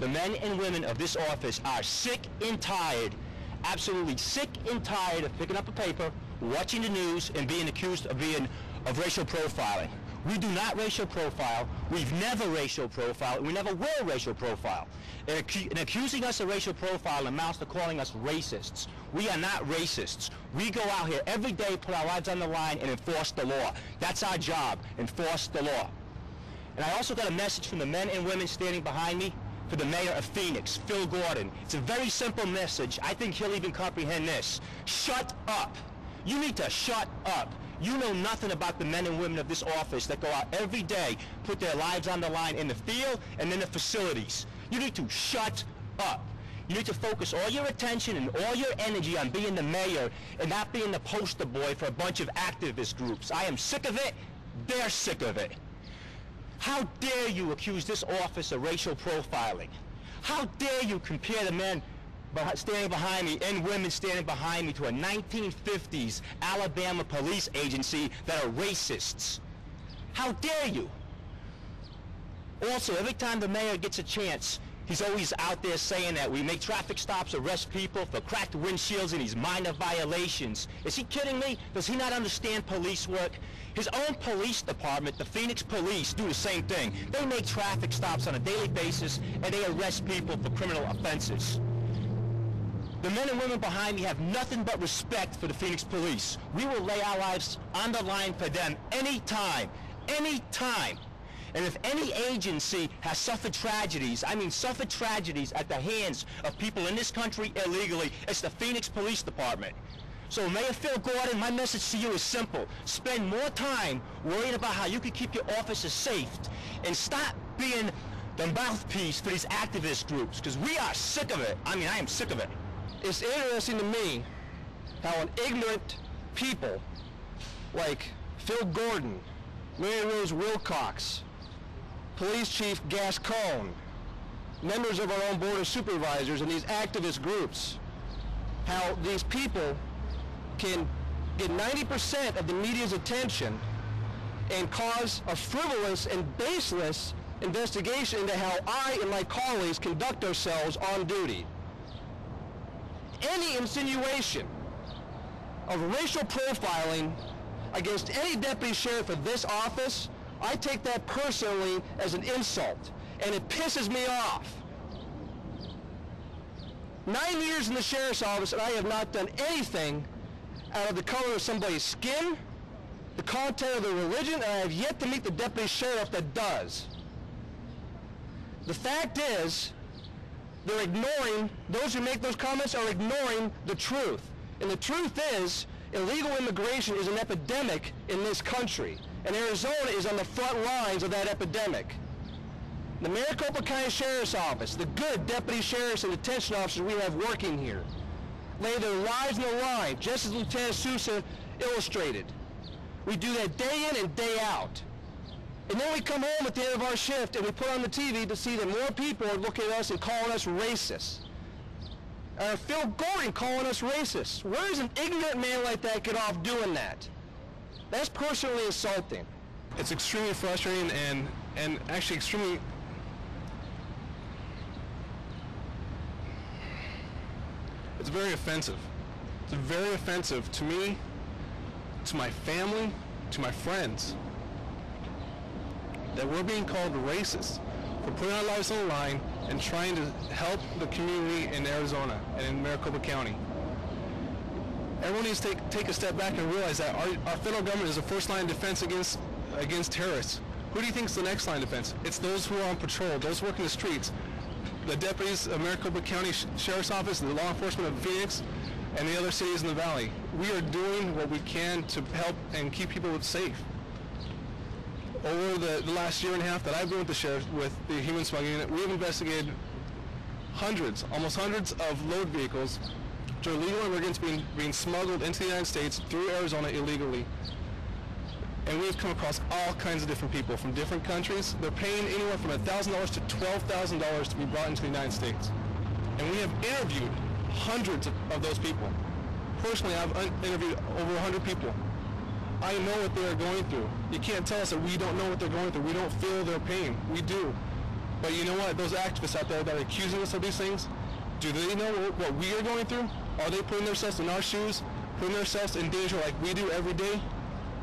The men and women of this office are sick and tired, absolutely sick and tired of picking up a paper, watching the news, and being accused of racial profiling. We do not racial profile. We've never racial profiled, and we never will racial profile. And accusing us of racial profile amounts to calling us racists. We are not racists. We go out here every day, put our lives on the line, and enforce the law. That's our job, enforce the law. And I also got a message from the men and women standing behind me, for the mayor of Phoenix, Phil Gordon. It's a very simple message. I think he'll even comprehend this. Shut up. You need to shut up. You know nothing about the men and women of this office that go out every day, put their lives on the line in the field and in the facilities. You need to shut up. You need to focus all your attention and all your energy on being the mayor and not being the poster boy for a bunch of activist groups. I am sick of it. They're sick of it. How dare you accuse this office of racial profiling? How dare you compare the men standing behind me and women standing behind me to a 1950s Alabama police agency that are racists? How dare you? Also, every time the mayor gets a chance, he's always out there saying that we make traffic stops, arrest people for cracked windshields and these minor violations. Is he kidding me? Does he not understand police work? His own police department, the Phoenix Police, do the same thing. They make traffic stops on a daily basis and they arrest people for criminal offenses. The men and women behind me have nothing but respect for the Phoenix Police. We will lay our lives on the line for them anytime, anytime. And if any agency has suffered tragedies, I mean suffered tragedies at the hands of people in this country illegally, it's the Phoenix Police Department. So Mayor Phil Gordon, my message to you is simple. Spend more time worrying about how you can keep your officers safe and stop being the mouthpiece for these activist groups, because we are sick of it. I mean, I am sick of it. It's interesting to me how an ignorant people like Phil Gordon, Mary Rose Wilcox, Police Chief Gascon, members of our own Board of Supervisors and these activist groups, how these people can get 90% of the media's attention and cause a frivolous and baseless investigation into how I and my colleagues conduct ourselves on duty. Any insinuation of racial profiling against any deputy sheriff of this office, I take that personally as an insult, and it pisses me off. 9 years in the sheriff's office, and I have not done anything out of the color of somebody's skin, the content of their religion, and I have yet to meet the deputy sheriff that does. The fact is, they're ignoring, those who make those comments are ignoring the truth. And the truth is, illegal immigration is an epidemic in this country, and Arizona is on the front lines of that epidemic. The Maricopa County Sheriff's Office, the good deputy sheriffs and detention officers we have working here, lay their lives on the line, just as Lieutenant Sousa illustrated. We do that day in and day out. And then we come home at the end of our shift and we put on the TV to see that more people are looking at us and calling us racists. Phil Gordon calling us racists. Where does an ignorant man like that get off doing that? That's personally insulting. It's extremely frustrating and actually extremely... It's very offensive. It's very offensive to me, to my family, to my friends, that we're being called racist for putting our lives on the line and trying to help the community in Arizona and in Maricopa County. Everyone needs to take a step back and realize that our federal government is the first line of defense against terrorists. Who do you think is the next line of defense? It's those who are on patrol, those working the streets, the deputies of Maricopa County Sheriff's Office, the law enforcement of Phoenix, and the other cities in the valley. We are doing what we can to help and keep people safe. Over the last year and a half that I've been with the sheriff, with the human smuggling unit, we've investigated almost hundreds of load vehicles which are illegal immigrants being smuggled into the United States through Arizona illegally. And we've come across all kinds of different people from different countries. They're paying anywhere from $1,000 to $12,000 to be brought into the United States. And we have interviewed hundreds of those people. Personally, I've interviewed over 100 people. I know what they are going through. You can't tell us that we don't know what they're going through. We don't feel their pain. We do. But you know what? Those activists out there that are accusing us of these things, do they know what we are going through? Are they putting themselves in our shoes, putting themselves in danger like we do every day?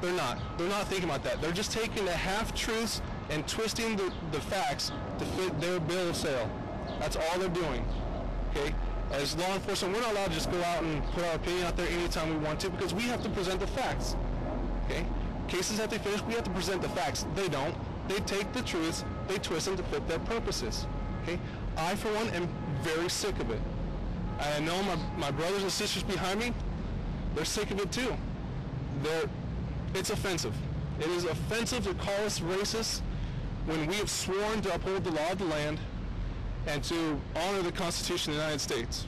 They're not. They're not thinking about that. They're just taking the half-truths and twisting the facts to fit their bill of sale. That's all they're doing. Okay? As law enforcement, we're not allowed to just go out and put our opinion out there anytime we want to, because we have to present the facts. Okay? Cases that they finish, we have to present the facts. They don't. They take the truths, they twist them to fit their purposes. Okay? I, for one, am very sick of it. I know my brothers and sisters behind me, they're sick of it too. It's offensive. It is offensive to call us racist when we have sworn to uphold the law of the land and to honor the Constitution of the United States.